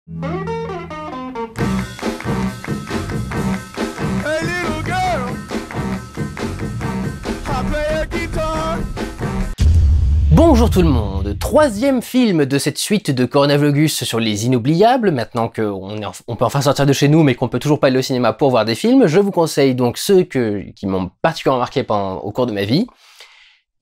Hey little girl, I play a guitar. Bonjour tout le monde, troisième film de cette suite de Coronavlogus sur les inoubliables. Maintenant qu'on peut enfin sortir de chez nous mais qu'on peut toujours pas aller au cinéma pour voir des films, je vous conseille donc ceux qui m'ont particulièrement marqué au cours de ma vie.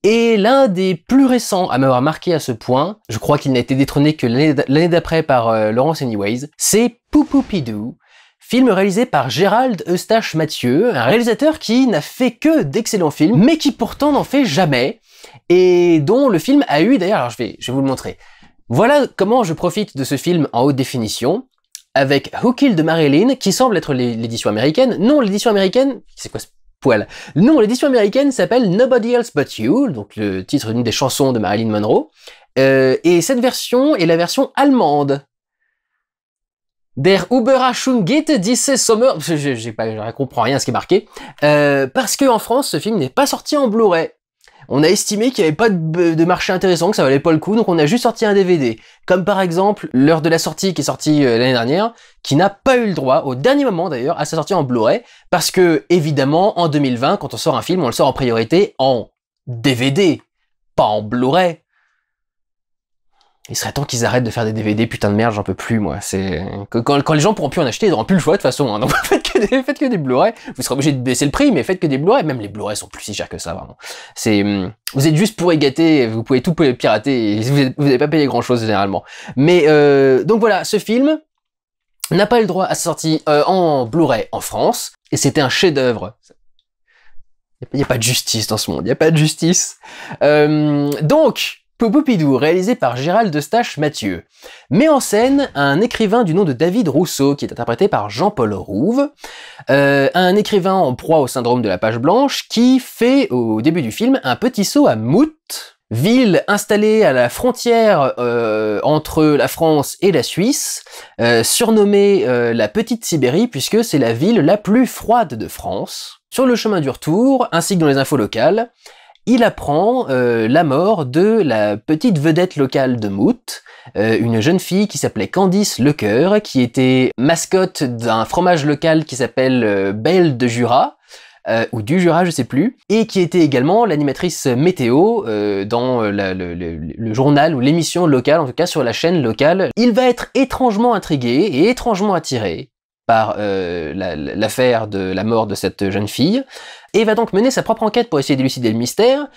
Et l'un des plus récents à m'avoir marqué à ce point, je crois qu'il n'a été détrôné que l'année d'après par Laurence Anyways, c'est Poupoupidou, film réalisé par Gérald Eustache-Mathieu, un réalisateur qui n'a fait que d'excellents films, mais qui pourtant n'en fait jamais, et dont le film a eu d'ailleurs, alors je vais vous le montrer. Voilà comment je profite de ce film en haute définition, avec Who Killed Marilyn, qui semble être l'édition américaine. Non, l'édition américaine, c'est quoi ce poil? Non, l'édition américaine s'appelle Nobody Else But You, donc le titre d'une des chansons de Marilyn Monroe, et cette version est la version allemande. Der Überraschung geht diese Sommer... Je comprends rien à ce qui est marqué. Parce que en France, ce film n'est pas sorti en Blu-ray. On a estimé qu'il n'y avait pas de marché intéressant, que ça valait pas le coup, donc on a juste sorti un DVD. Comme par exemple, l'heure de la sortie qui est sortie l'année dernière, qui n'a pas eu le droit, au dernier moment d'ailleurs, à sa sortie en Blu-ray, parce que, évidemment, en 2020, quand on sort un film, on le sort en priorité en DVD, pas en Blu-ray. Il serait temps qu'ils arrêtent de faire des DVD, putain de merde, j'en peux plus, moi. C'est quand les gens pourront plus en acheter, ils n'auront plus le choix de toute façon. Hein. Donc faites que des Blu-ray. Vous serez obligé de baisser le prix, mais faites que des Blu-ray. Même les Blu-ray sont plus si chers que ça, vraiment. Vous êtes juste pourri gâtés, vous pouvez tout pirater, et vous n'avez pas payé grand-chose généralement. Mais donc voilà, ce film n'a pas eu le droit à sa sortie en Blu-ray en France, et c'était un chef-d'œuvre. Il n'y a pas de justice dans ce monde, il n'y a pas de justice. Donc, Poupoupidou, réalisé par Gérald Eustache-Mathieu, met en scène un écrivain du nom de David Rousseau, qui est interprété par Jean-Paul Rouve, un écrivain en proie au syndrome de la page blanche, qui fait, au début du film, un petit saut à Mout, ville installée à la frontière entre la France et la Suisse, surnommée la Petite Sibérie, puisque c'est la ville la plus froide de France. Sur le chemin du retour, ainsi que dans les infos locales, il apprend la mort de la petite vedette locale de Mout, une jeune fille qui s'appelait Candice Lecoeur, qui était mascotte d'un fromage local qui s'appelle Belle de Jura, ou du Jura, je sais plus, et qui était également l'animatrice météo dans le journal ou l'émission locale, en tout cas sur la chaîne locale. Il va être étrangement intrigué et étrangement attiré par l'affaire de la mort de cette jeune fille, et va donc mener sa propre enquête pour essayer d'élucider le mystère,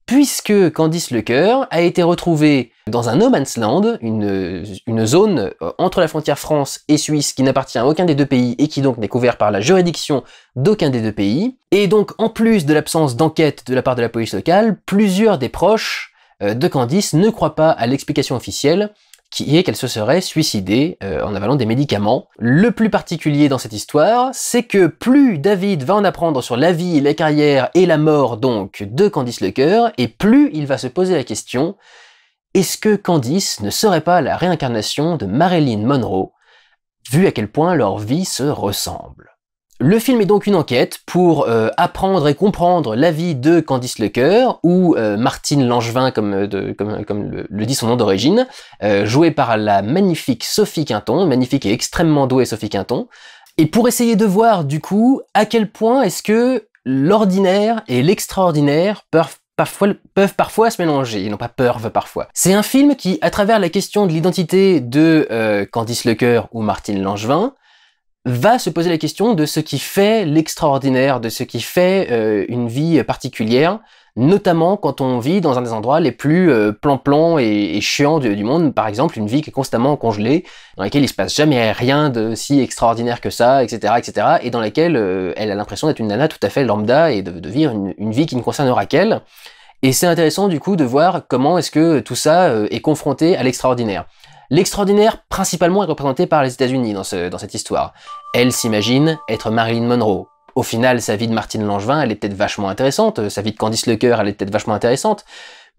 puisque Candice Lecoeur a été retrouvée dans un no man's land, une zone entre la frontière France et Suisse qui n'appartient à aucun des deux pays et qui donc n'est couvert par la juridiction d'aucun des deux pays. Et donc, en plus de l'absence d'enquête de la part de la police locale, plusieurs des proches de Candice ne croient pas à l'explication officielle, qui est qu'elle se serait suicidée en avalant des médicaments. Le plus particulier dans cette histoire, c'est que plus David va en apprendre sur la vie, la carrière et la mort donc de Candice Lecoeur, et plus il va se poser la question, est-ce que Candice ne serait pas la réincarnation de Marilyn Monroe, vu à quel point leur vie se ressemble? Le film est donc une enquête pour apprendre et comprendre la vie de Candice Lecoeur, ou Martine Langevin comme le dit son nom d'origine, jouée par la magnifique Sophie Quinton, magnifique et extrêmement douée Sophie Quinton, et pour essayer de voir du coup à quel point est-ce que l'ordinaire et l'extraordinaire peuvent parfois se mélanger, et non pas peuvent parfois. C'est un film qui, à travers la question de l'identité de Candice Lecoeur ou Martine Langevin, va se poser la question de ce qui fait l'extraordinaire, de ce qui fait une vie particulière, notamment quand on vit dans un des endroits les plus plan-plan et chiants du monde, par exemple une vie qui est constamment congelée, dans laquelle il se passe jamais rien de si extraordinaire que ça, etc., et dans laquelle elle a l'impression d'être une nana tout à fait lambda et de vivre une vie qui ne concernera qu'elle. Et c'est intéressant du coup de voir comment est-ce que tout ça est confronté à l'extraordinaire. L'extraordinaire, principalement, est représenté par les États-Unis dans cette histoire. Elle s'imagine être Marilyn Monroe. Au final, sa vie de Martine Langevin, elle est peut-être vachement intéressante, sa vie de Candice Lecoeur, elle est peut-être vachement intéressante,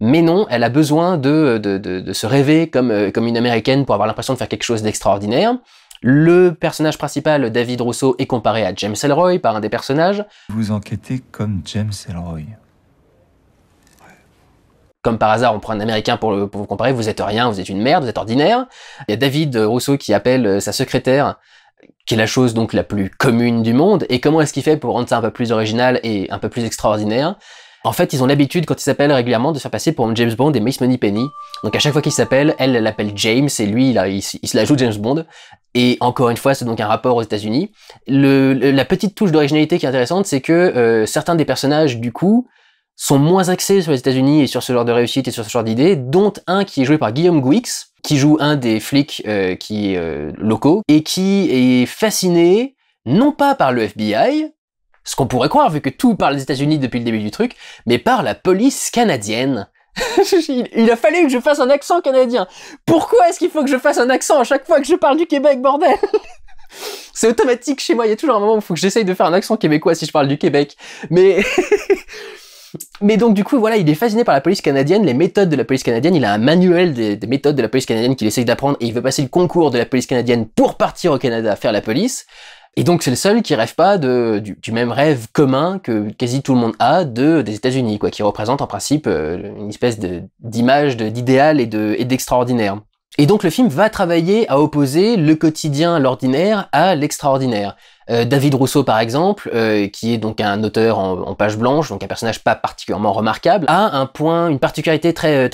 mais non, elle a besoin de se rêver comme une Américaine pour avoir l'impression de faire quelque chose d'extraordinaire. Le personnage principal, David Rousseau, est comparé à James Ellroy par un des personnages. Vous enquêtez comme James Ellroy. comme par hasard, on prend un Américain pour vous comparer, vous êtes rien, vous êtes une merde, vous êtes ordinaire. Il y a David Rousseau qui appelle sa secrétaire, qui est la chose donc la plus commune du monde, et comment est-ce qu'il fait pour rendre ça un peu plus original et un peu plus extraordinaire? En fait, ils ont l'habitude, quand ils s'appellent régulièrement, de se faire passer pour James Bond et Miss Moneypenny. Donc à chaque fois qu'ils s'appellent, elle l'appelle James, et lui, il se la joue James Bond. Et encore une fois, c'est donc un rapport aux États-Unis. La petite touche d'originalité qui est intéressante, c'est que certains des personnages, du coup, sont moins axés sur les États-Unis et sur ce genre de réussite et sur ce genre d'idées, dont un qui est joué par Guillaume Gouix, qui joue un des flics locaux, et qui est fasciné, non pas par le FBI, ce qu'on pourrait croire vu que tout parle des États-Unis depuis le début du truc, mais par la police canadienne. Il a fallu que je fasse un accent canadien. Pourquoi est-ce qu'il faut que je fasse un accent à chaque fois que je parle du Québec, bordel? C'est automatique chez moi, il y a toujours un moment où il faut que j'essaye de faire un accent québécois si je parle du Québec. Mais donc du coup, voilà, il est fasciné par la police canadienne, les méthodes de la police canadienne, il a un manuel des méthodes de la police canadienne qu'il essaye d'apprendre, et il veut passer le concours de la police canadienne pour partir au Canada faire la police. Et donc c'est le seul qui rêve pas du même rêve commun que quasi tout le monde a des États-Unis, quoi, qui représente en principe une espèce d'image, d'idéal et d'extraordinaire. Et donc le film va travailler à opposer le quotidien, l'ordinaire, à l'extraordinaire. David Rousseau par exemple, qui est donc un auteur en page blanche, donc un personnage pas particulièrement remarquable, a une particularité très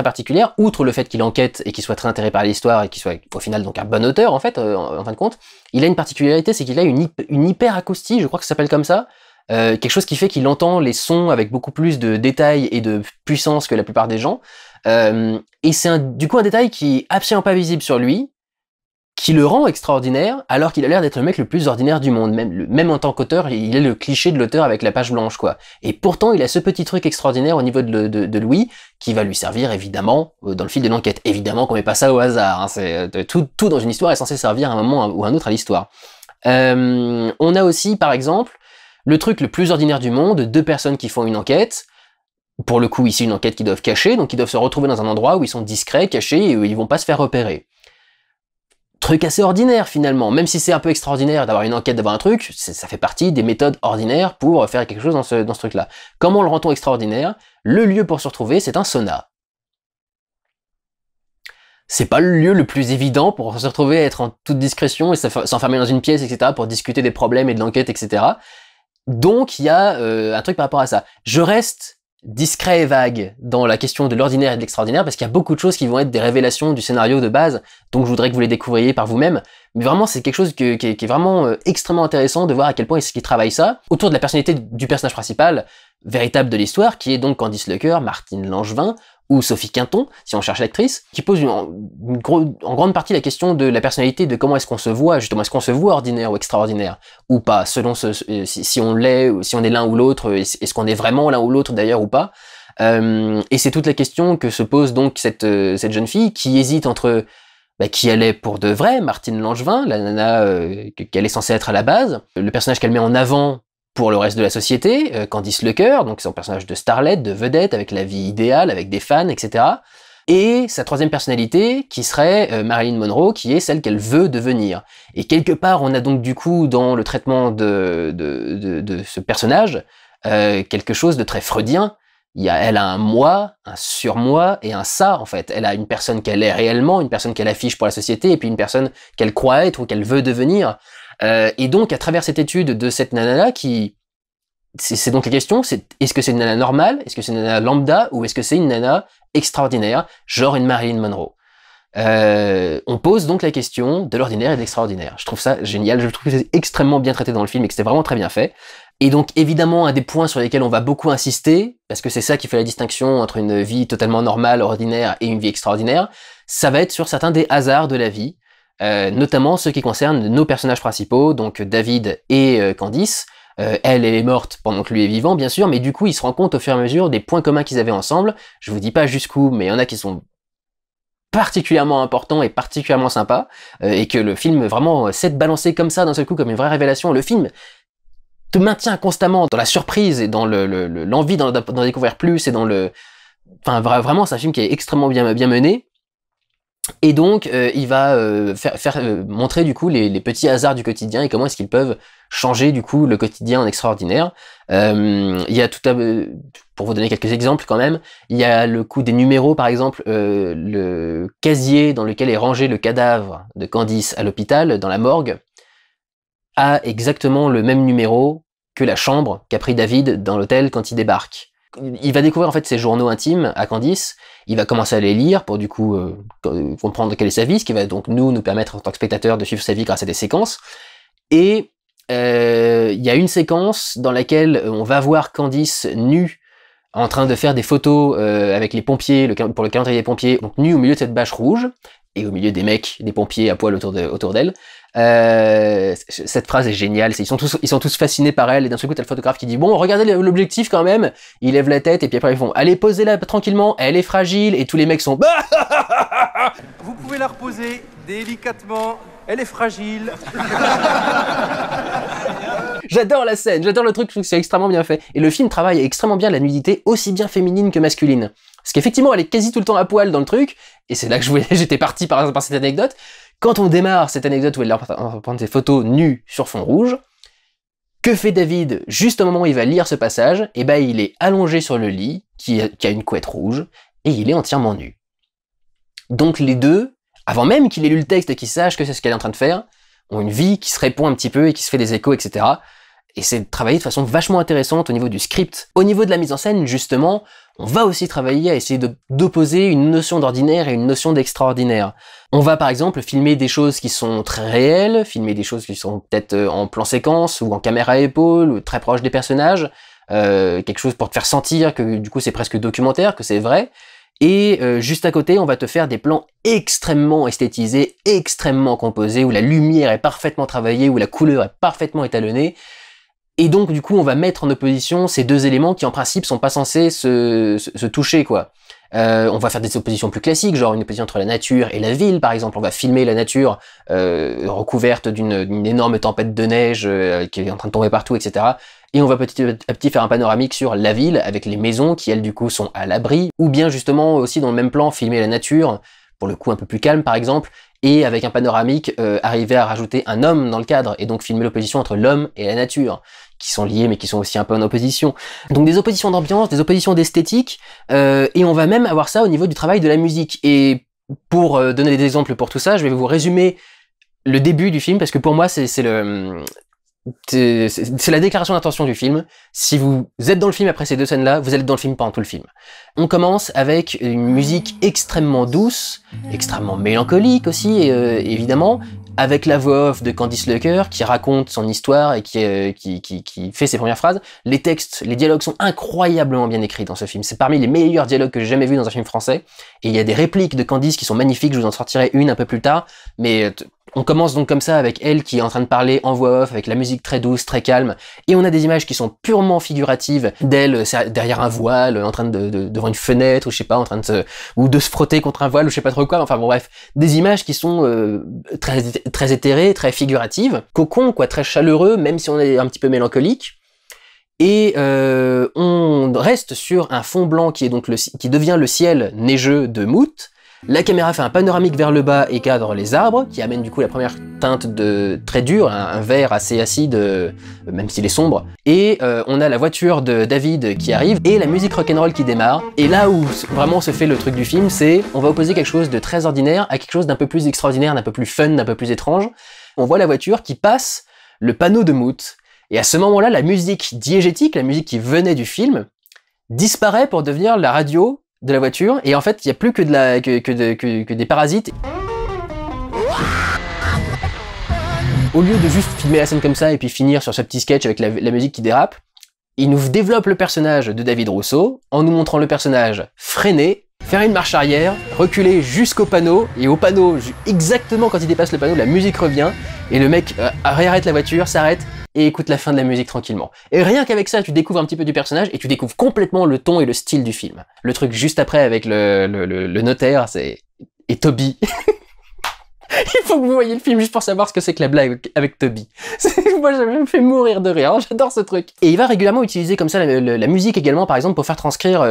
particulière, outre le fait qu'il enquête et qu'il soit très intéressé par l'histoire et qu'il soit au final donc un bon auteur en fait, en fin de compte. Il a une particularité, c'est qu'il a une hyperacoustie, je crois que ça s'appelle comme ça, quelque chose qui fait qu'il entend les sons avec beaucoup plus de détails et de puissance que la plupart des gens. Et c'est du coup un détail qui est absolument pas visible sur lui, qui le rend extraordinaire, alors qu'il a l'air d'être le mec le plus ordinaire du monde. Même en tant qu'auteur, il est le cliché de l'auteur avec la page blanche, quoi. Et pourtant, il a ce petit truc extraordinaire au niveau de Louis, qui va lui servir, évidemment, dans le fil de l'enquête. Évidemment qu'on met pas ça au hasard, hein. C'est, tout dans une histoire est censé servir à un moment ou à un autre à l'histoire. On a aussi, par exemple, le truc le plus ordinaire du monde, deux personnes qui font une enquête. Pour le coup, ici, une enquête qu'ils doivent cacher, donc ils doivent se retrouver dans un endroit où ils sont discrets, cachés, et où ils vont pas se faire repérer. Truc assez ordinaire finalement, même si c'est un peu extraordinaire d'avoir une enquête, d'avoir un truc, ça fait partie des méthodes ordinaires pour faire quelque chose dans ce truc-là. Comment le rend-on extraordinaire? Le lieu pour se retrouver, c'est un sauna. C'est pas le lieu le plus évident pour se retrouver, être en toute discrétion et s'enfermer dans une pièce, etc., pour discuter des problèmes et de l'enquête, etc. Donc il y a un truc par rapport à ça. Je reste discret et vague dans la question de l'ordinaire et de l'extraordinaire, parce qu'il y a beaucoup de choses qui vont être des révélations du scénario de base, donc je voudrais que vous les découvriez par vous-même, mais vraiment c'est quelque chose qui est vraiment extrêmement intéressant de voir à quel point est-ce qu'il travaille ça, autour de la personnalité du personnage principal, véritable de l'histoire, qui est donc Candice Lecker, Martine Langevin, ou Sophie Quinton, si on cherche l'actrice, qui pose en grande partie la question de la personnalité, de comment est-ce qu'on se voit, justement, est-ce qu'on se voit ordinaire ou extraordinaire, ou pas, selon si on l'est, ou si on est l'un ou l'autre, est-ce qu'on est vraiment l'un ou l'autre d'ailleurs ou pas. Et c'est toute la question que se pose donc cette jeune fille, qui hésite entre qui elle est pour de vrai, Martine Langevin, la nana qu'elle est censée être à la base, le personnage qu'elle met en avant pour le reste de la société, Candice Lecker, donc son personnage de starlet, de vedette, avec la vie idéale, avec des fans, etc. Et sa troisième personnalité, qui serait Marilyn Monroe, qui est celle qu'elle veut devenir. Et quelque part, on a donc du coup, dans le traitement de ce personnage, quelque chose de très freudien. Elle a un moi, un surmoi et un ça, en fait. Elle a une personne qu'elle est réellement, une personne qu'elle affiche pour la société, et puis une personne qu'elle croit être ou qu'elle veut devenir. Et donc, à travers cette étude de cette nana-là, c'est donc la question, est-ce que c'est une nana normale, est-ce que c'est une nana lambda, ou est-ce que c'est une nana extraordinaire, genre une Marilyn Monroe? On pose donc la question de l'ordinaire et de l'extraordinaire. Je trouve ça génial, je trouve que c'est extrêmement bien traité dans le film et que c'était vraiment très bien fait. Et donc évidemment, un des points sur lesquels on va beaucoup insister, parce que c'est ça qui fait la distinction entre une vie totalement normale, ordinaire, et une vie extraordinaire, ça va être sur certains des hasards de la vie, notamment ceux qui concernent nos personnages principaux, donc David et Candice. Elle est morte pendant que lui est vivant, bien sûr, mais du coup, il se rend compte au fur et à mesure des points communs qu'ils avaient ensemble. Je vous dis pas jusqu'où, mais il y en a qui sont particulièrement importants et particulièrement sympas, et que le film vraiment sait de balancer comme ça d'un seul coup, comme une vraie révélation. Le film te maintient constamment dans la surprise et dans l'envie d'en découvrir plus, et dans le... Enfin, vraiment, c'est un film qui est extrêmement bien mené. Et donc, il va montrer du coup les petits hasards du quotidien et comment est-ce qu'ils peuvent changer du coup le quotidien en extraordinaire. Il y a pour vous donner quelques exemples quand même, il y a le coup des numéros par exemple, le casier dans lequel est rangé le cadavre de Candice à l'hôpital, dans la morgue, a exactement le même numéro que la chambre qu'a pris David dans l'hôtel quand il débarque. Il va découvrir en fait ses journaux intimes à Candice, il va commencer à les lire pour du coup comprendre quelle est sa vie, ce qui va donc nous permettre en tant que spectateurs de suivre sa vie grâce à des séquences. Et il y a une séquence dans laquelle on va voir Candice nue en train de faire des photos avec les pompiers, pour le calendrier des pompiers, donc nue au milieu de cette bâche rouge, et au milieu des mecs, des pompiers à poil autour d'elle. Cette phrase est géniale, ils sont tous fascinés par elle, et d'un seul coup t'as le photographe qui dit bon regardez l'objectif quand même, il lève la tête et puis après ils font allez posez-la tranquillement, elle est fragile, et tous les mecs sont Vous pouvez la reposer délicatement, elle est fragile. J'adore la scène, j'adore le truc, je trouve que c'est extrêmement bien fait. Et le film travaille extrêmement bien la nudité, aussi bien féminine que masculine. Parce qu'effectivement, elle est quasi tout le temps à poil dans le truc, et c'est là que j'étais parti par cette anecdote. Quand on démarre cette anecdote où elle prend ses photos nues sur fond rouge, que fait David juste au moment où il va lire ce passage? Eh ben, il est allongé sur le lit, qui a une couette rouge, et il est entièrement nu. Donc les deux, avant même qu'il ait lu le texte et qu'il sache que c'est ce qu'elle est en train de faire, ont une vie qui se répond un petit peu et qui se fait des échos, etc. Et c'est travaillé de façon vachement intéressante au niveau du script. Au niveau de la mise en scène, justement, on va aussi travailler à essayer d'opposer une notion d'ordinaire et une notion d'extraordinaire. On va par exemple filmer des choses qui sont très réelles, filmer des choses qui sont peut-être en plan séquence ou en caméra à épaule ou très proche des personnages, quelque chose pour te faire sentir que du coup c'est presque documentaire, que c'est vrai. Et juste à côté, on va te faire des plans extrêmement esthétisés, extrêmement composés, où la lumière est parfaitement travaillée, où la couleur est parfaitement étalonnée. Et donc, du coup, on va mettre en opposition ces deux éléments qui, en principe, sont pas censés se toucher, quoi. On va faire des oppositions plus classiques, genre une opposition entre la nature et la ville, par exemple. On va filmer la nature recouverte d'une énorme tempête de neige qui est en train de tomber partout, etc. Et on va petit à petit faire un panoramique sur la ville, avec les maisons qui, elles, du coup, sont à l'abri. Ou bien, justement, aussi dans le même plan, filmer la nature, pour le coup un peu plus calme, par exemple, et avec un panoramique, arriver à rajouter un homme dans le cadre, et donc filmer l'opposition entre l'homme et la nature, qui sont liés mais qui sont aussi un peu en opposition. Donc des oppositions d'ambiance, des oppositions d'esthétique, et on va même avoir ça au niveau du travail de la musique. Et pour donner des exemples pour tout ça, je vais vous résumer le début du film, parce que pour moi c'est la déclaration d'intention du film. Si vous êtes dans le film après ces deux scènes-là, vous êtes dans le film pendant tout le film. On commence avec une musique extrêmement douce, extrêmement mélancolique aussi, évidemment, avec la voix off de Candice Lecker qui raconte son histoire et qui fait ses premières phrases. Les textes, les dialogues sont incroyablement bien écrits dans ce film. C'est parmi les meilleurs dialogues que j'ai jamais vus dans un film français. Et il y a des répliques de Candice qui sont magnifiques, je vous en sortirai une un peu plus tard, mais on commence donc comme ça avec elle qui est en train de parler en voix off, avec la musique très douce, très calme, et on a des images qui sont purement figuratives d'elle derrière un voile, en train devant une fenêtre, ou je sais pas, en train de se frotter contre un voile, ou je sais pas trop quoi, enfin bon bref, des images qui sont très éthérées, très figuratives, cocon quoi, très chaleureux, même si on est un petit peu mélancolique. Et on reste sur un fond blanc qui devient le ciel neigeux de Mout. La caméra fait un panoramique vers le bas et cadre les arbres, qui amène du coup la première teinte de très dure, un vert assez acide, même s'il est sombre. Et on a la voiture de David qui arrive, et la musique rock'n'roll qui démarre. Et là où vraiment se fait le truc du film, c'est on va opposer quelque chose de très ordinaire à quelque chose d'un peu plus extraordinaire, d'un peu plus fun, d'un peu plus étrange. On voit la voiture qui passe le panneau de Mout. Et à ce moment-là, la musique diégétique, la musique qui venait du film, disparaît pour devenir la radio de la voiture, et en fait il n'y a plus que des parasites. Au lieu de juste filmer la scène comme ça et puis finir sur ce petit sketch avec la musique qui dérape, il nous développe le personnage de David Rousseau en nous montrant le personnage freiner, faire une marche arrière, reculer jusqu'au panneau, et au panneau, exactement quand il dépasse le panneau, la musique revient, et le mec réarrête la voiture, s'arrête, et écoute la fin de la musique tranquillement. Et rien qu'avec ça, tu découvres un petit peu du personnage, et tu découvres complètement le ton et le style du film. Le truc juste après avec le notaire, et Toby. Il faut que vous voyez le film juste pour savoir ce que c'est que la blague avec Toby. Moi, ça me fait mourir de rire. J'adore ce truc. Et il va régulièrement utiliser comme ça la musique également, par exemple, pour faire transcrire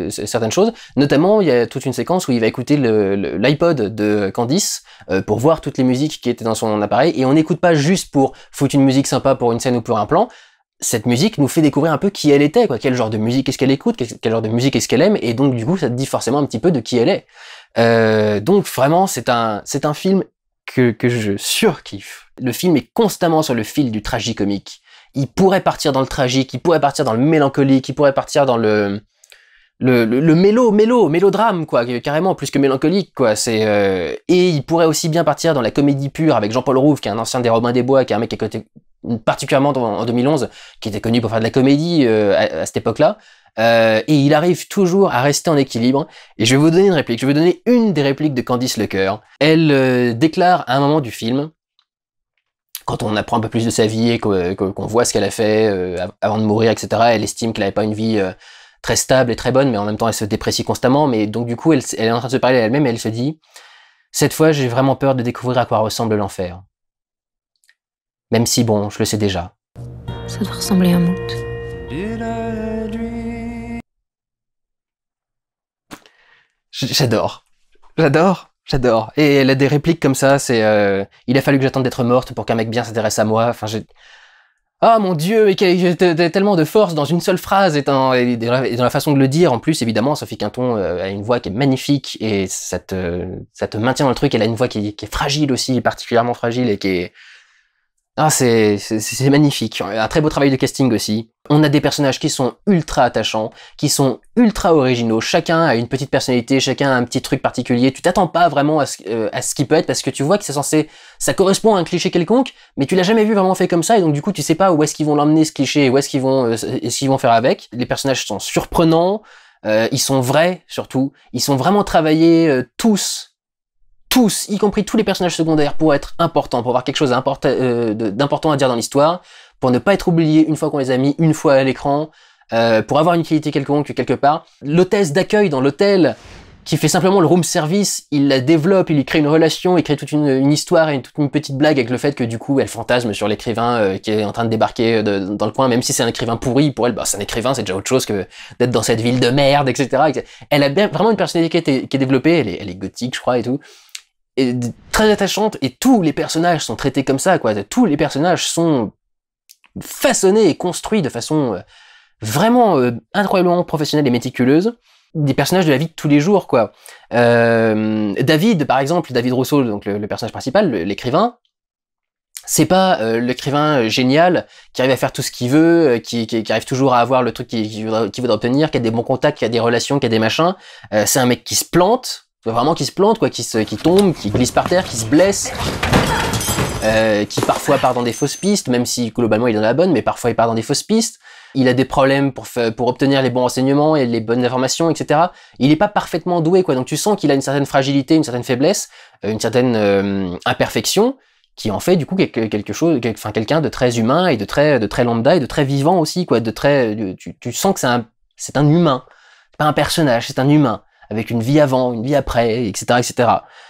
certaines choses. Notamment, il y a toute une séquence où il va écouter l'iPod de Candice pour voir toutes les musiques qui étaient dans son appareil. Et on n'écoute pas juste pour foutre une musique sympa pour une scène ou pour un plan. Cette musique nous fait découvrir un peu qui elle était, quoi. Quel genre de musique est-ce qu'elle écoute, quel genre de musique est-ce qu'elle aime, et donc du coup, ça te dit forcément un petit peu de qui elle est. Donc vraiment, c'est un film que je surkiffe. Le film est constamment sur le fil du tragicomique. Il pourrait partir dans le tragique, il pourrait partir dans le mélancolique, il pourrait partir dans le mélodrame, quoi, carrément, plus que mélancolique, quoi. Et il pourrait aussi bien partir dans la comédie pure avec Jean-Paul Rouve, qui est un ancien des Robins des Bois, qui est un mec qui a côté, particulièrement en 2011, qui était connu pour faire de la comédie à cette époque-là. Et il arrive toujours à rester en équilibre. Et je vais vous donner une réplique. Je vais vous donner une des répliques de Candice Lecoeur. Elle déclare à un moment du film, quand on apprend un peu plus de sa vie et qu'on voit ce qu'elle a fait avant de mourir, etc., elle estime qu'elle n'avait pas une vie très stable et très bonne, mais en même temps elle se déprécie constamment. Mais donc du coup, elle est en train de se parler à elle-même et elle se dit « Cette fois, j'ai vraiment peur de découvrir à quoi ressemble l'enfer. Même si, bon, je le sais déjà. » Ça doit ressembler à un mout. J'adore. Et elle a des répliques comme ça, c'est il a fallu que j'attende d'être morte pour qu'un mec bien s'intéresse à moi. Enfin, ah mon Dieu, et qu'il y a tellement de force dans une seule phrase et dans la façon de le dire. En plus, évidemment, Sophie Quinton a une voix qui est magnifique et ça te maintient dans le truc. Elle a une voix qui est fragile aussi, particulièrement fragile et qui est... Ah, c'est magnifique. Un très beau travail de casting aussi. On a des personnages qui sont ultra attachants, qui sont ultra originaux. Chacun a une petite personnalité, chacun a un petit truc particulier. Tu t'attends pas vraiment à ce qu'il peut être parce que tu vois que c'est censé, ça correspond à un cliché quelconque, mais tu l'as jamais vu vraiment fait comme ça et donc du coup tu sais pas où est-ce qu'ils vont l'emmener ce cliché, où est-ce qu'ils vont faire avec. Les personnages sont surprenants, ils sont vrais surtout, ils sont vraiment travaillés tous, y compris tous les personnages secondaires, pour être importants, pour avoir quelque chose d'important à dire dans l'histoire, pour ne pas être oublié une fois qu'on les a mis une fois à l'écran, pour avoir une qualité quelconque quelque part. L'hôtesse d'accueil dans l'hôtel, qui fait simplement le room service, il la développe, il lui crée une relation, il crée toute une histoire et toute une petite blague avec le fait que du coup elle fantasme sur l'écrivain qui est en train de débarquer dans le coin, même si c'est un écrivain pourri, pour elle, bah, c'est un écrivain, c'est déjà autre chose que d'être dans cette ville de merde, etc. Elle a bien, vraiment une personnalité qui est développée, elle est gothique, je crois, et tout. Et très attachante, et tous les personnages sont traités comme ça, quoi. Tous les personnages sont façonnés et construits de façon vraiment incroyablement professionnelle et méticuleuse. Des personnages de la vie de tous les jours, quoi. David, par exemple, David Rousseau, donc le personnage principal, l'écrivain, c'est pas l'écrivain génial qui arrive à faire tout ce qu'il veut, qui arrive toujours à avoir le truc qu'il voudrait obtenir, qui a des bons contacts, qui a des relations, qui a des machins. C'est un mec qui se plante, vraiment qui se plante, quoi, qui tombe, qui glisse par terre, qui se blesse, qui parfois part dans des fausses pistes, même si globalement il est dans la bonne, mais parfois il part dans des fausses pistes. Il a des problèmes pour obtenir les bons renseignements et les bonnes informations, etc. Il est pas parfaitement doué, quoi. Donc tu sens qu'il a une certaine fragilité, une certaine faiblesse, une certaine imperfection, qui en fait du coup quelqu'un de très humain et de très lambda et de très vivant aussi, quoi. Tu sens que c'est un humain, c'est pas un personnage, c'est un humain, avec une vie avant, une vie après, etc., etc.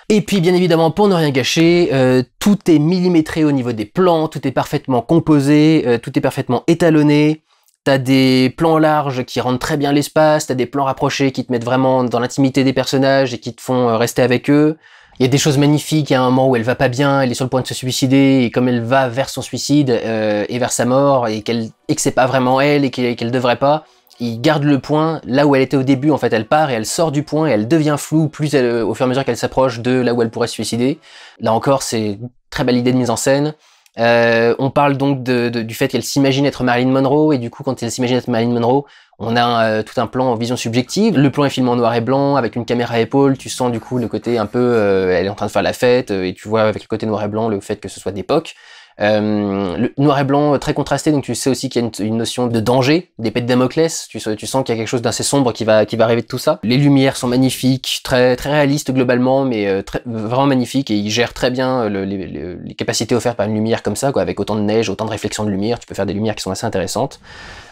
Et puis, bien évidemment, pour ne rien gâcher, tout est millimétré au niveau des plans, tout est parfaitement composé, tout est parfaitement étalonné. T'as des plans larges qui rendent très bien l'espace, t'as des plans rapprochés qui te mettent vraiment dans l'intimité des personnages et qui te font rester avec eux. Il y a des choses magnifiques, il y a un moment où elle va pas bien, elle est sur le point de se suicider, et comme elle va vers son suicide et vers sa mort, et que c'est pas vraiment elle, et qu'elle devrait pas, il garde le point là où elle était au début. En fait, elle part et elle sort du point et elle devient floue au fur et à mesure qu'elle s'approche de là où elle pourrait se suicider. Là encore, c'est une très belle idée de mise en scène. On parle donc du fait qu'elle s'imagine être Marilyn Monroe, et du coup, quand elle s'imagine être Marilyn Monroe, on a tout un plan en vision subjective. Le plan est filmé en noir et blanc, avec une caméra à épaule. Tu sens du coup le côté un peu... elle est en train de faire la fête, et tu vois avec le côté noir et blanc le fait que ce soit d'époque. Le noir et blanc très contrasté, donc tu sais aussi qu'il y a une notion de danger, d'épée de Damoclès. Tu sens qu'il y a quelque chose d'assez sombre qui va arriver de tout ça. Les lumières sont magnifiques, très très réalistes globalement, mais vraiment magnifiques, et ils gèrent très bien les capacités offertes par une lumière comme ça, quoi, avec autant de neige, autant de réflexion de lumière. Tu peux faire des lumières qui sont assez intéressantes.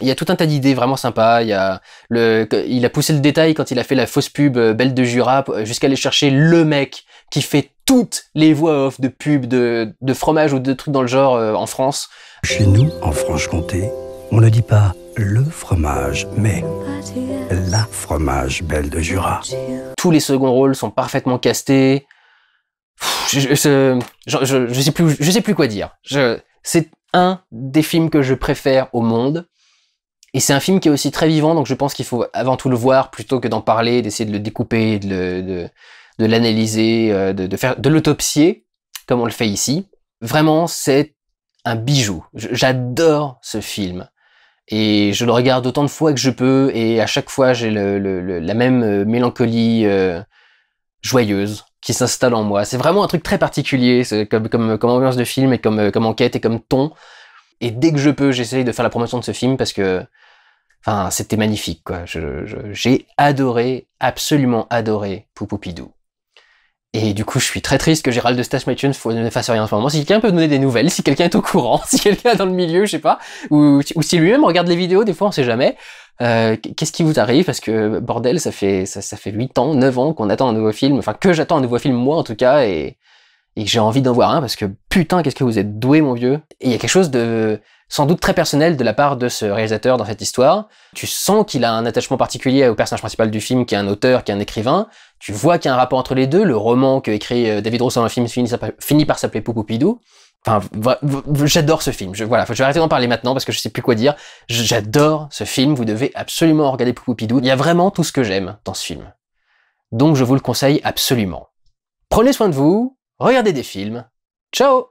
Il y a tout un tas d'idées vraiment sympas. Il a poussé le détail quand il a fait la fausse pub Belle de Jura jusqu'à aller chercher le mec qui fait toutes les voix off de pubs, de fromage ou de trucs dans le genre en France. Chez nous, en Franche-Comté, on ne dit pas le fromage, mais la fromage belle de Jura. Tous les seconds rôles sont parfaitement castés. Je sais plus quoi dire. C'est un des films que je préfère au monde. Et c'est un film qui est aussi très vivant, donc je pense qu'il faut avant tout le voir plutôt que d'en parler, d'essayer de le découper, de l'analyser, de l'autopsier, comme on le fait ici. Vraiment, c'est un bijou. J'adore ce film. Et je le regarde autant de fois que je peux, et à chaque fois, j'ai la même mélancolie joyeuse qui s'installe en moi. C'est vraiment un truc très particulier, comme ambiance de film, et comme enquête, et comme ton. Et dès que je peux, j'essaye de faire la promotion de ce film, parce que enfin, c'était magnifique, quoi. J'ai adoré, absolument adoré Poupoupidou. Et du coup, je suis très triste que Gérald de Station iTunes ne fasse rien en ce moment. Si quelqu'un peut me donner des nouvelles, si quelqu'un est au courant, si quelqu'un est dans le milieu, je sais pas, ou si lui-même regarde les vidéos, des fois on sait jamais, qu'est-ce qui vous arrive? Parce que, bordel, ça fait 8 ans, 9 ans qu'on attend un nouveau film, enfin que j'attends un nouveau film, moi en tout cas, et que j'ai envie d'en voir un, parce que putain, qu'est-ce que vous êtes doué, mon vieux. Et il y a quelque chose de sans doute très personnel de la part de ce réalisateur dans cette histoire. Tu sens qu'il a un attachement particulier au personnage principal du film, qui est un auteur, qui est un écrivain. Tu vois qu'il y a un rapport entre les deux. Le roman que écrit David Ross dans le film finit par s'appeler Poupoupidou. Enfin, j'adore ce film. Je vais arrêter d'en parler maintenant parce que je sais plus quoi dire. J'adore ce film. Vous devez absolument regarder Poupoupidou. Il y a vraiment tout ce que j'aime dans ce film. Donc je vous le conseille absolument. Prenez soin de vous. Regardez des films. Ciao!